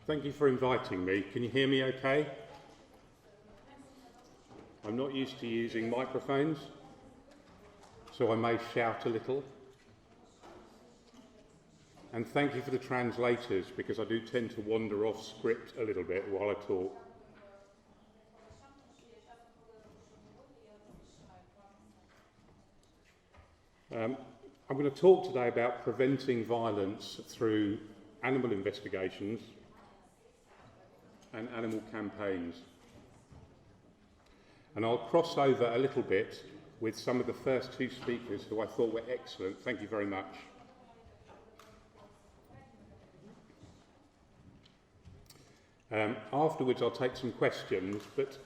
Thank you for inviting me. Can you hear me okay? I'm not used to using microphones, so I may shout a little. And thank you for the translators, because I do tend to wander off script a little bit while I talk. I'm going to talk today about preventing violence through animal investigations and animal campaigns. And I'll cross over a little bit with some of the first two speakers who I thought were excellent. Thank you very much. Afterwards I'll take some questions, but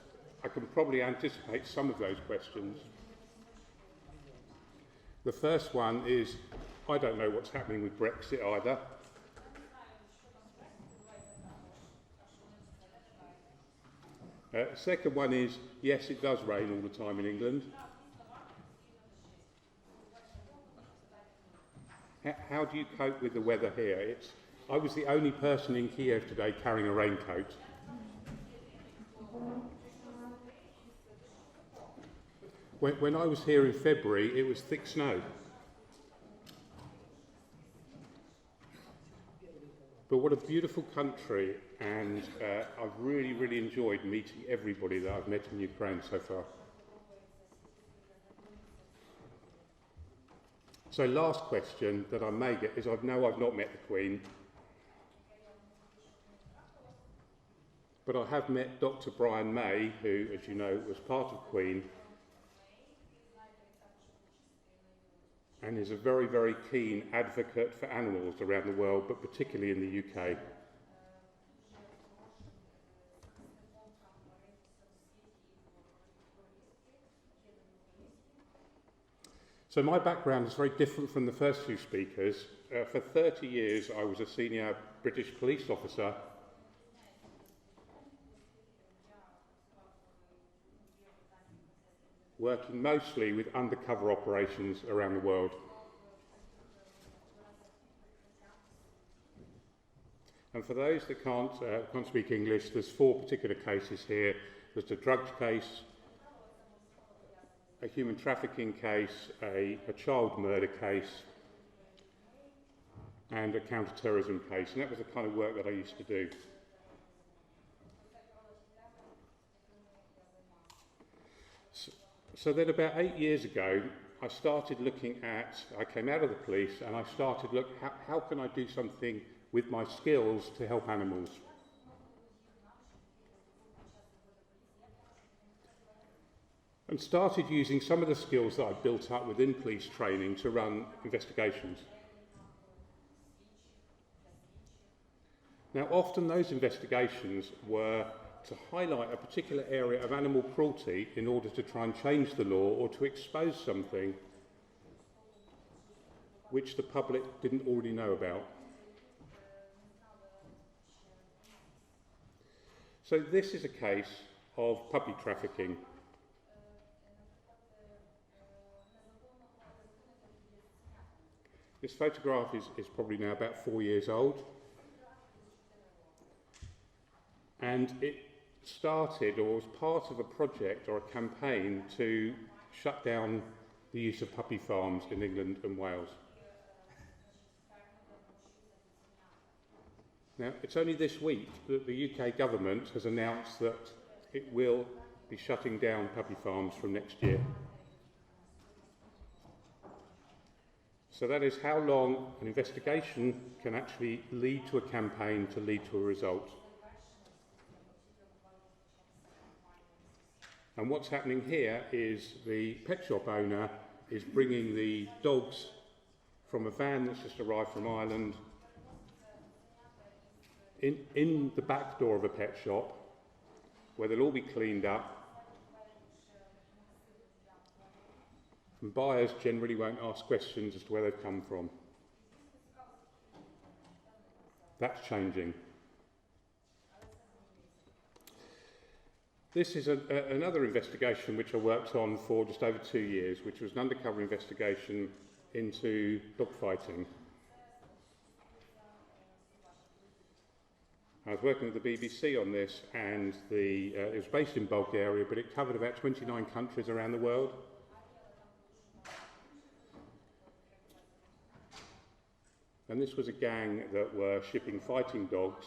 I can probably anticipate some of those questions. The first one is, I don't know what's happening with Brexit either. Second one is, yes, it does rain all the time in England. How do you cope with the weather here? I was the only person in Kiev today carrying a raincoat. When I was here in February, it was thick snow. But what a beautiful country, and I've really, really enjoyed meeting everybody that I've met in Ukraine so far. So last question that I may get is, I know I've not met the Queen, but I have met Dr. Brian May, who, as you know, was part of Queen, and is a very, very keen advocate for animals around the world, but particularly in the UK. So my background is very different from the first two speakers. For 30 years I was a senior British police officer, working mostly with undercover operations around the world. And for those that can't speak English, there's four particular cases here. There's a drugs case, a human trafficking case, a child murder case, and a counter-terrorism case. And that was the kind of work that I used to do. So then about 8 years ago, I started looking at, I came out of the police and I started looking, how can I do something with my skills to help animals? And started using some of the skills that I'd built up within police training to run investigations. Now, often those investigations were to highlight a particular area of animal cruelty in order to try and change the law or to expose something which the public didn't already know about. So this is a case of puppy trafficking. This photograph is probably now about 4 years old, and it started or was part of a project or a campaign to shut down the use of puppy farms in England and Wales. Now, it's only this week that the UK government has announced that it will be shutting down puppy farms from next year. So that is how long an investigation can actually lead to a campaign to lead to a result. And what's happening here is the pet shop owner is bringing the dogs from a van that's just arrived from Ireland in the back door of a pet shop, where they'll all be cleaned up. And buyers generally won't ask questions as to where they've come from. That's changing. This is another investigation which I worked on for just over 2 years, which was an undercover investigation into dogfighting. I was working with the BBC on this, and it was based in Bulgaria, but it covered about 29 countries around the world. And this was a gang that were shipping fighting dogs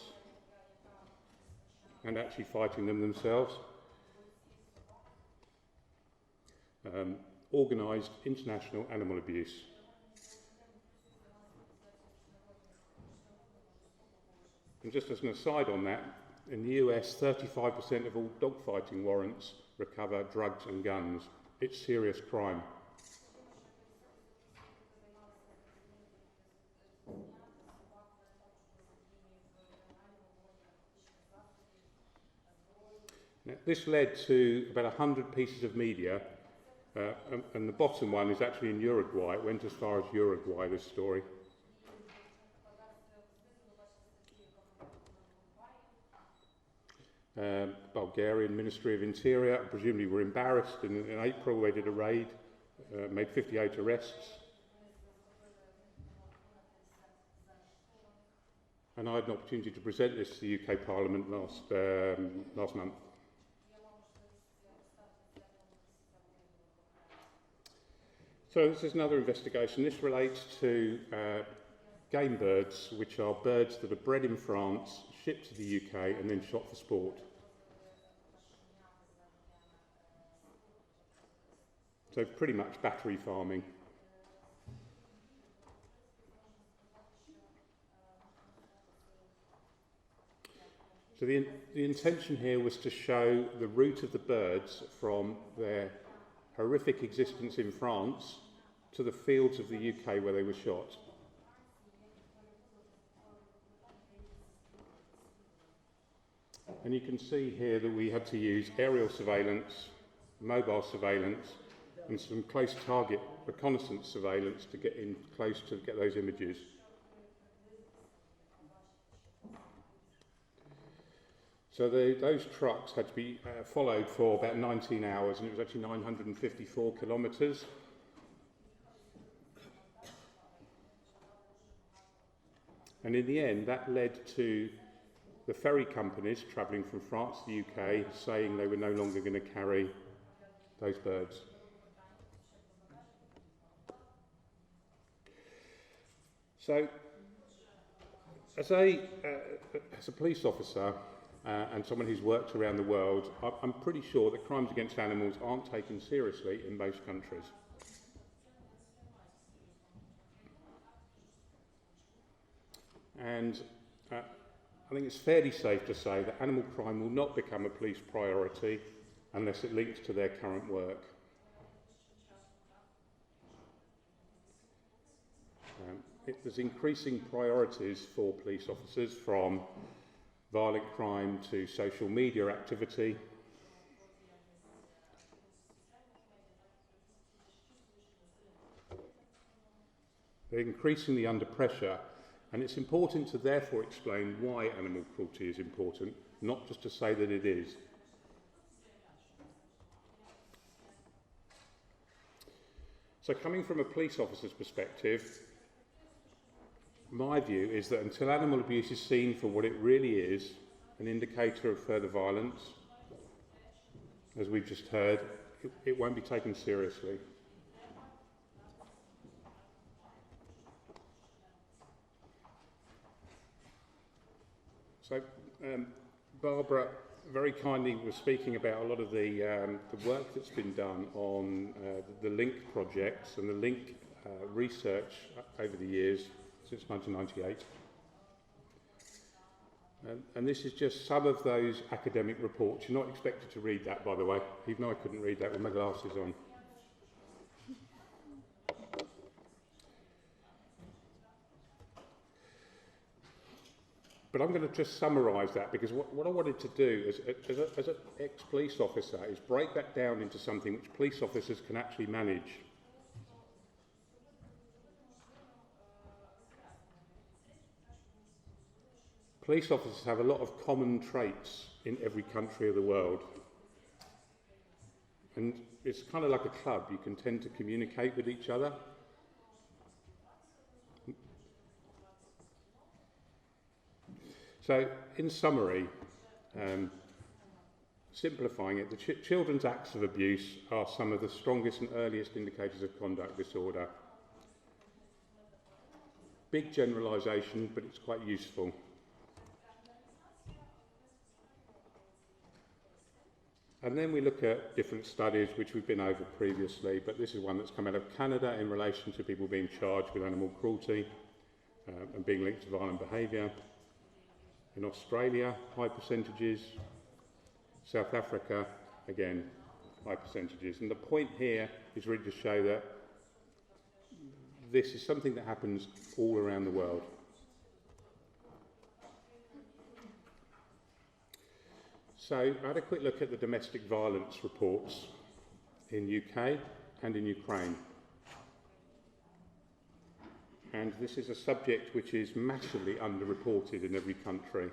and actually fighting them themselves. Organised international animal abuse. And just as an aside on that, in the US, 35% of all dogfighting warrants recover drugs and guns. It's serious crime. Now, this led to about 100 pieces of media, and the bottom one is actually in Uruguay. It went as far as Uruguay, this story. Bulgarian Ministry of Interior presumably were embarrassed, and in April they did a raid, made 58 arrests. And I had an opportunity to present this to the UK Parliament last month. So this is another investigation. This relates to game birds, which are birds that are bred in France, shipped to the UK and then shot for sport. So pretty much battery farming. So the intention here was to show the route of the birds from their horrific existence in France to the fields of the UK where they were shot. And you can see here that we had to use aerial surveillance, mobile surveillance, and some close target reconnaissance surveillance to get in close to get those images. So those trucks had to be followed for about 19 hours, and it was actually 954 kilometres. And in the end, that led to the ferry companies travelling from France to the UK saying they were no longer going to carry those birds. So, as a police officer and someone who's worked around the world, I'm pretty sure that crimes against animals aren't taken seriously in most countries. And I think it's fairly safe to say that animal crime will not become a police priority unless it links to their current work. There's increasing priorities for police officers, from violent crime to social media activity. They're increasingly under pressure, and it's important to therefore explain why animal cruelty is important, not just to say that it is. So coming from a police officer's perspective, my view is that until animal abuse is seen for what it really is, an indicator of further violence, as we've just heard, it won't be taken seriously. So Barbara very kindly was speaking about a lot of the work that's been done on the LINK projects and the LINK research over the years, since 1998. And this is just some of those academic reports. You're not expected to read that, by the way, even though I couldn't read that with my glasses on. But I'm going to just summarise that, because what I wanted to do as an ex-police officer is break that down into something which police officers can actually manage. Police officers have a lot of common traits in every country of the world. And it's kind of like a club. You can tend to communicate with each other. So, in summary, simplifying it, the children's acts of abuse are some of the strongest and earliest indicators of conduct disorder. Big generalisation, but it's quite useful. And then we look at different studies which we've been over previously, but this is one that's come out of Canada in relation to people being charged with animal cruelty and being linked to violent behaviour. In Australia, high percentages. South Africa, again, high percentages. And the point here is really to show that this is something that happens all around the world. So I had a quick look at the domestic violence reports in UK and in Ukraine. And this is a subject which is massively underreported in every country.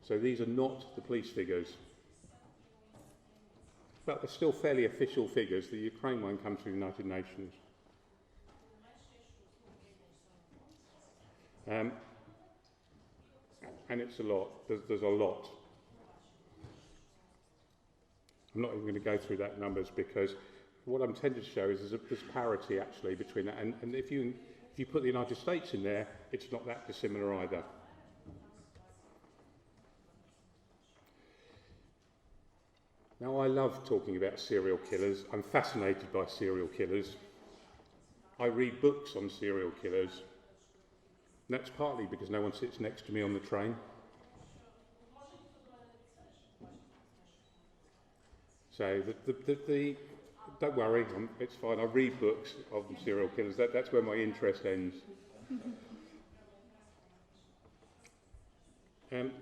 So these are not the police figures. But they're still fairly official figures. The Ukraine one comes from the United Nations. And it's a lot. There's a lot. I'm not even going to go through that numbers because what I'm tending to show is there's parity actually between that. And if you put the United States in there, it's not that dissimilar either. Now, I love talking about serial killers. I'm fascinated by serial killers. I read books on serial killers. And that's partly because no one sits next to me on the train. So don't worry, it's fine. I read books of serial killers. That's where my interest ends.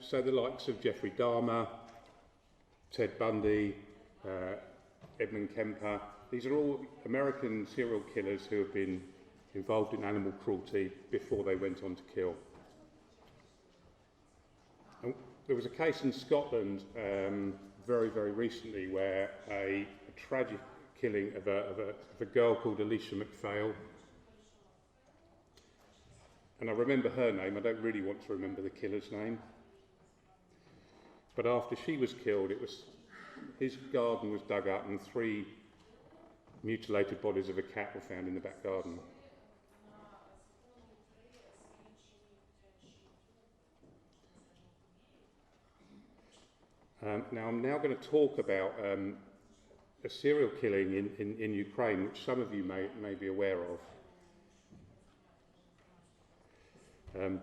So the likes of Jeffrey Dahmer, Ted Bundy, Edmund Kemper, these are all American serial killers who have been involved in animal cruelty before they went on to kill. And there was a case in Scotland very, very recently where a tragic killing of a girl called Alicia MacPhail. And I remember her name, I don't really want to remember the killer's name. But after she was killed, his garden was dug up and 3 mutilated bodies of a cat were found in the back garden. Now I'm going to talk about a serial killing in Ukraine, which some of you may be aware of. And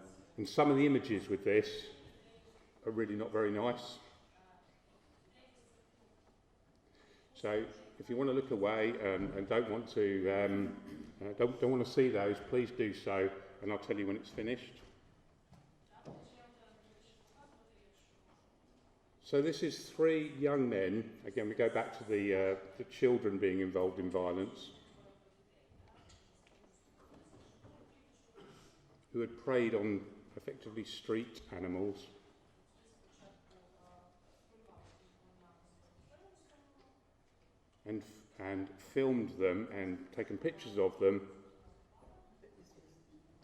some of the images with this are really not very nice. So if you want to look away and don't want to don't want to see those, please do so, and I'll tell you when it's finished. So this is 3 young men. Again, we go back to the children being involved in violence, who had preyed on effectively street animals. And filmed them and taken pictures of them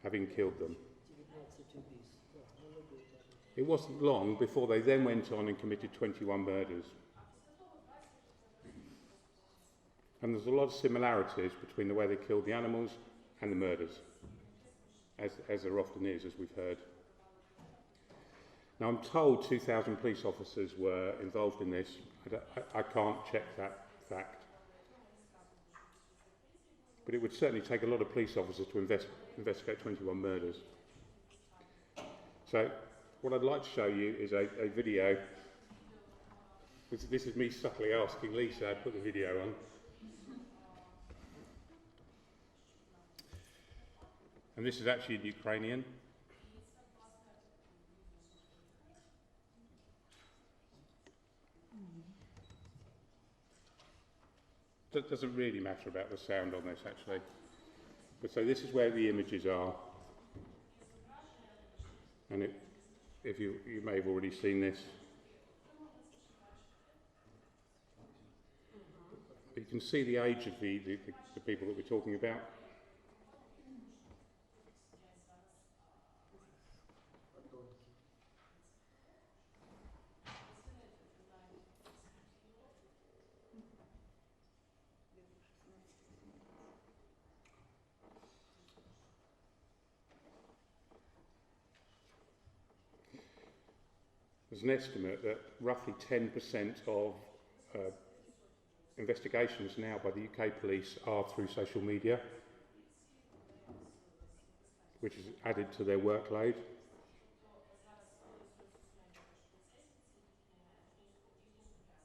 having killed them. It wasn't long before they then went on and committed 21 murders. And there's a lot of similarities between the way they killed the animals and the murders, as there often is, as we've heard. Now, I'm told 2,000 police officers were involved in this. I can't check that fact. But it would certainly take a lot of police officers to investigate 21 murders. So, what I'd like to show you is a video. This is me subtly asking Lisa to put the video on. And this is actually in Ukrainian. It doesn't really matter about the sound on this, actually. But so this is where the images are. And if you may have already seen this. But you can see the age of the people that we're talking about. there's an estimate that roughly 10% of investigations now by the UK police are through social media, which is added to their workload.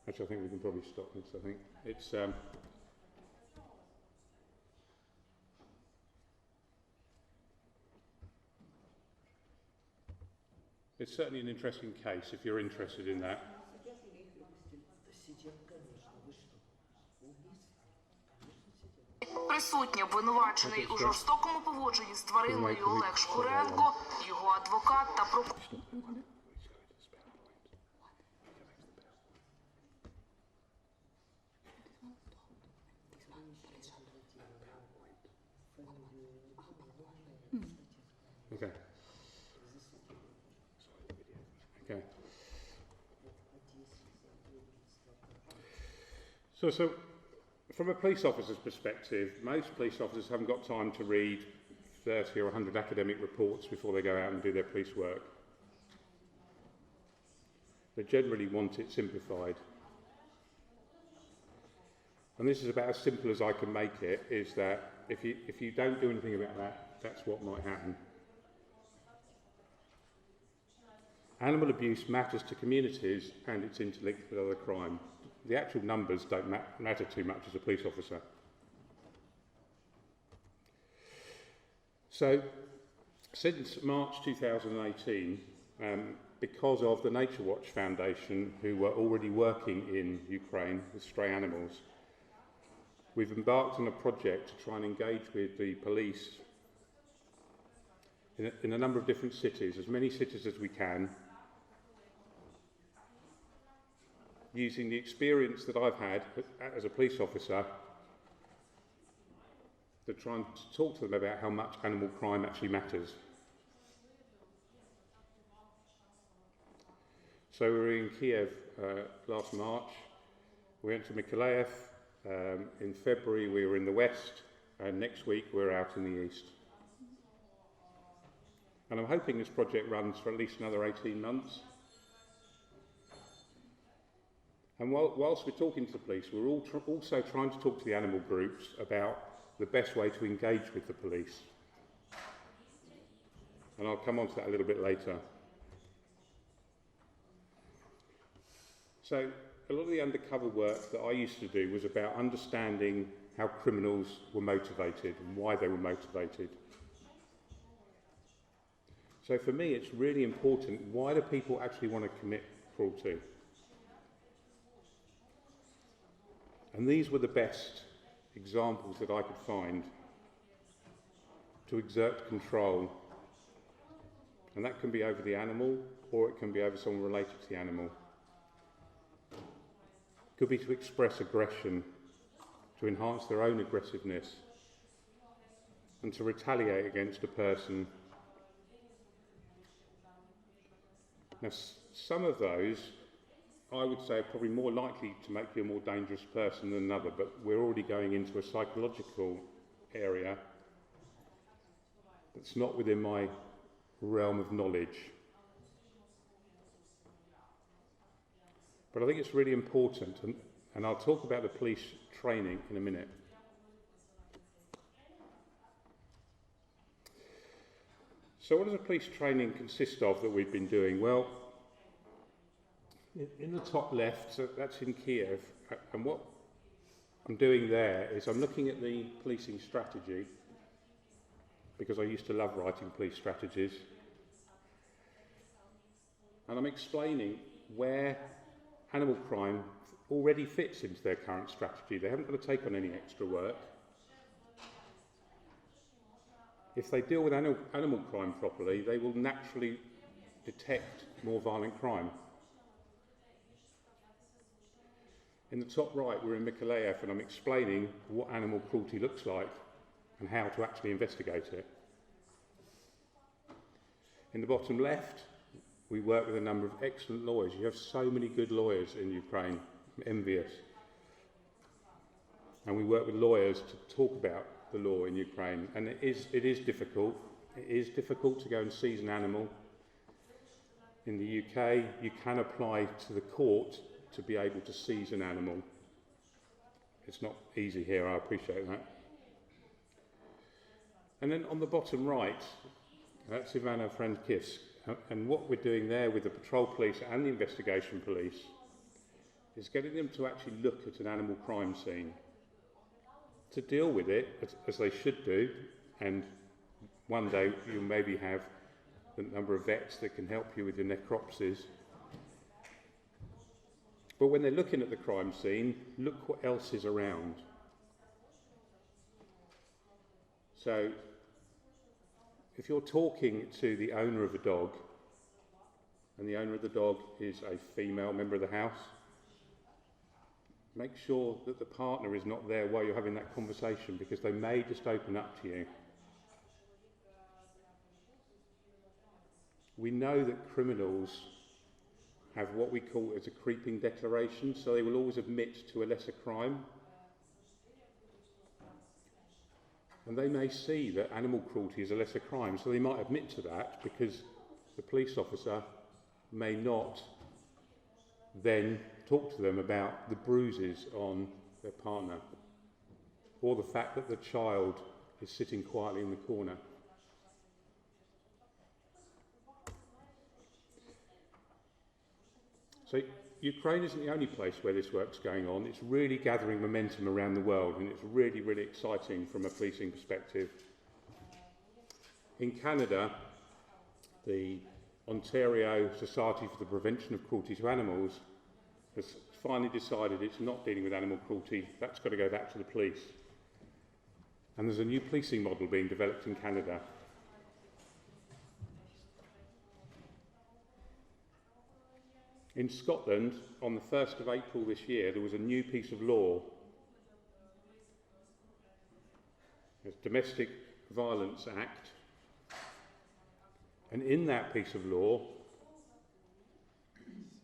Actually, I think we can probably stop this. I think it's certainly an interesting case if you're interested in that. Присутній обвинувачений у жорстокому поводженні з твариною Олег Шкуренко, його адвокат та прокурор. Okay. Okay. So from a police officer's perspective, most police officers haven't got time to read 30 or 100 academic reports before they go out and do their police work. They generally want it simplified. And this is about as simple as I can make it, is that if you don't do anything about that, that's what might happen. Animal abuse matters to communities and it's interlinked with other crime. The actual numbers don't matter too much as a police officer. So, since March 2018, because of the Nature Watch Foundation, who were already working in Ukraine with stray animals, we've embarked on a project to try and engage with the police in a number of different cities, as many cities as we can, using the experience that I've had as a police officer to try and talk to them about how much animal crime actually matters. So we were in Kiev last March, we went to Mykolaiv, in February we were in the west, and next week we're out in the east. And I'm hoping this project runs for at least another 18 months. And whilst we're talking to the police, we're also trying to talk to the animal groups about the best way to engage with the police. And I'll come on to that a little bit later. So, a lot of the undercover work that I used to do was about understanding how criminals were motivated and why they were motivated. So for me, it's really important, why do people actually want to commit cruelty? And these were the best examples that I could find to exert control. And that can be over the animal, or it can be over someone related to the animal. It could be to express aggression, to enhance their own aggressiveness, and to retaliate against a person. Now, some of those, I would say, are probably more likely to make you a more dangerous person than another, but we're already going into a psychological area that's not within my realm of knowledge. But I think it's really important, and I'll talk about the police training in a minute. So what does a police training consist of that we've been doing? Well, in the top left, so that's in Kiev, and what I'm doing there is I'm looking at the policing strategy, because I used to love writing police strategies, and I'm explaining where animal crime already fits into their current strategy. They haven't got to take on any extra work. If they deal with animal crime properly, they will naturally detect more violent crime. In the top right, we're in Mykolaiv, and I'm explaining what animal cruelty looks like and how to actually investigate it. In the bottom left, we work with a number of excellent lawyers. You have so many good lawyers in Ukraine, I'm envious. And we work with lawyers to talk about the law in Ukraine. And it is difficult. It is difficult to go and seize an animal. in the UK, you can apply to the court to be able to seize an animal. It's not easy here, I appreciate that. And then on the bottom right, that's Ivana Frankivsk. And what we're doing there with the patrol police and the investigation police is getting them to actually look at an animal crime scene, to deal with it as they should do, and one day you'll maybe have the number of vets that can help you with your necropsies. But when they're looking at the crime scene, look what else is around. So, if you're talking to the owner of a dog, and the owner of the dog is a female member of the house, make sure that the partner is not there while you're having that conversation, because they may just open up to you. We know that criminals have what we call as a creeping declaration, so they will always admit to a lesser crime. And they may see that animal cruelty is a lesser crime, so they might admit to that, because the police officer may not then talk to them about the bruises on their partner, or the fact that the child is sitting quietly in the corner. So Ukraine isn't the only place where this work's going on. It's really gathering momentum around the world, and it's really, really exciting from a policing perspective. In Canada, the Ontario Society for the Prevention of Cruelty to Animals has finally decided it's not dealing with animal cruelty. That's got to go back to the police. And there's a new policing model being developed in Canada. In Scotland, on the 1st of April this year, there was a new piece of law. It's Domestic Violence Act. And in that piece of law,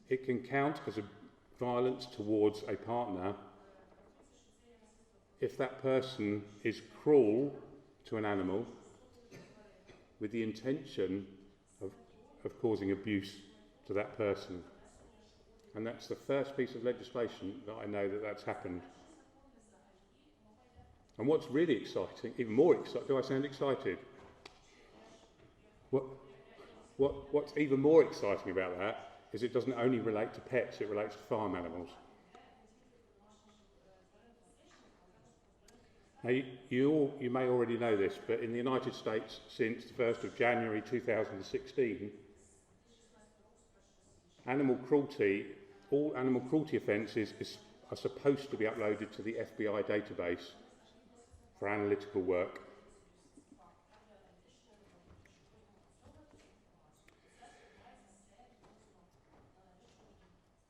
it can count as a violence towards a partner if that person is cruel to an animal with the intention of causing abuse to that person. And that's the first piece of legislation that I know that that's happened. And what's really exciting, even more exciting, do I sound excited? What's even more exciting about that is it doesn't only relate to pets, it relates to farm animals. Now, you may already know this, but in the United States, since the 1st of January 2016, all animal cruelty offences are supposed to be uploaded to the FBI database for analytical work.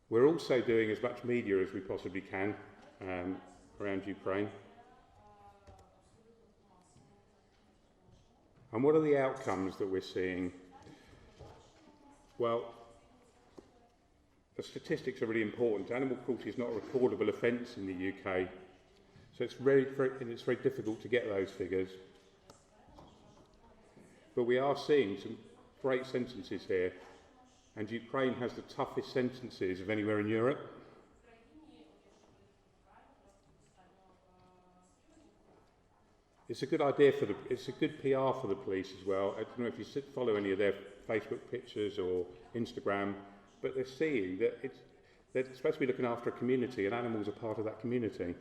We're also doing as much media as we possibly can around Ukraine. And what are the outcomes that we're seeing? Well, the statistics are really important. Animal cruelty is not a recordable offence in the UK, so it's very difficult to get those figures. But we are seeing some great sentences here, and Ukraine has the toughest sentences of anywhere in Europe. It's a good idea it's a good PR for the police as well. I don't know if you follow any of their Facebook pictures or Instagram, but they're seeing that they're supposed to be looking after a community, and animals are part of that community.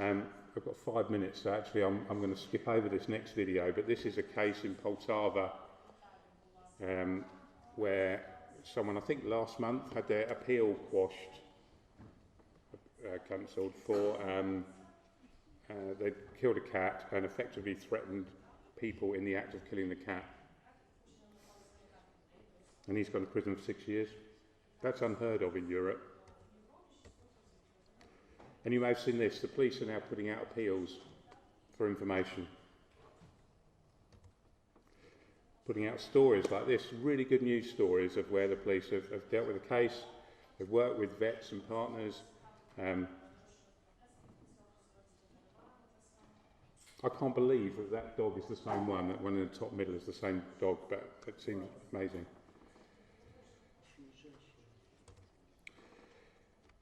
I've got 5 minutes, so actually I'm going to skip over this next video, but this is a case in Poltava where someone, I think last month, had their appeal quashed, cancelled for they'd killed a cat and effectively threatened people in the act of killing the cat. And he's gone to prison for 6 years. That's unheard of in Europe. And you may have seen this, the police are now putting out appeals for information. Putting out stories like this, really good news stories of where the police have dealt with a case, have worked with vets and partners, I can't believe that that dog is the same one, that one in the top middle is the same dog, but it seems amazing.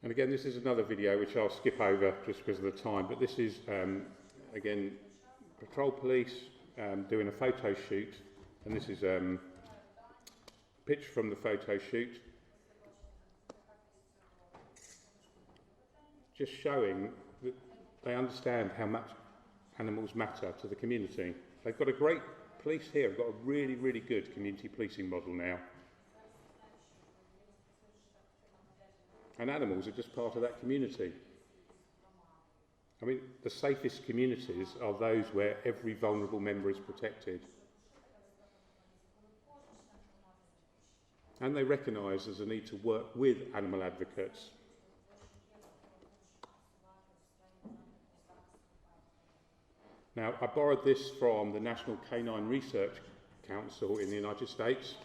And again, this is another video which I'll skip over just because of the time, but this is, again, patrol police doing a photo shoot, and this is a picture from the photo shoot, just showing that they understand how much animals matter to the community. They've got a great police here, they've got a really, really good community policing model now. And animals are just part of that community. I mean, the safest communities are those where every vulnerable member is protected. And they recognise there's a need to work with animal advocates. Now, I borrowed this from the National Canine Research Council in the United States.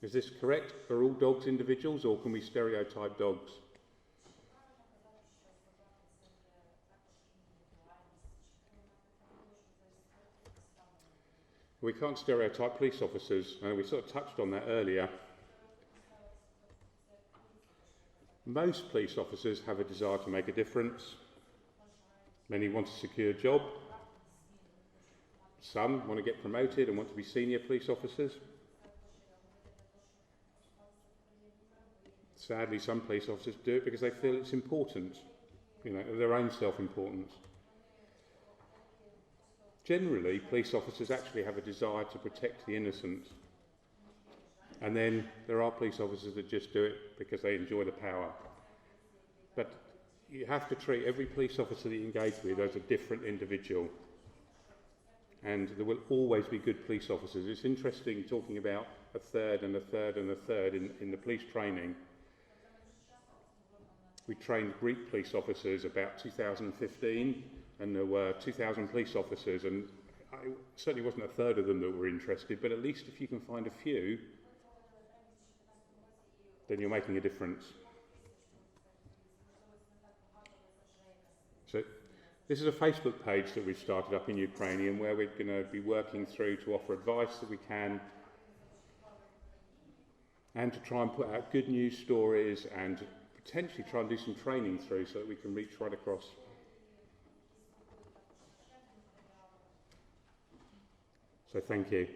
Is this correct? Are all dogs individuals, or can we stereotype dogs? We can't stereotype police officers. We sort of touched on that earlier. Most police officers have a desire to make a difference. Many want a secure job. Some want to get promoted and want to be senior police officers. Sadly, some police officers do it because they feel it's important, their own self-importance. Generally, police officers actually have a desire to protect the innocent. And then there are police officers that just do it because they enjoy the power. But you have to treat every police officer that you engage with as a different individual. And there will always be good police officers. It's interesting talking about a third and a third and a third in the police training. We trained Greek police officers about 2015, and there were 2,000 police officers, and it certainly wasn't a third of them that were interested, but at least if you can find a few, then you're making a difference. So this is a Facebook page that we've started up in Ukrainian, where we're going to be working through to offer advice that we can, and to try and put out good news stories and potentially try and do some training through so that we can reach right across. So thank you.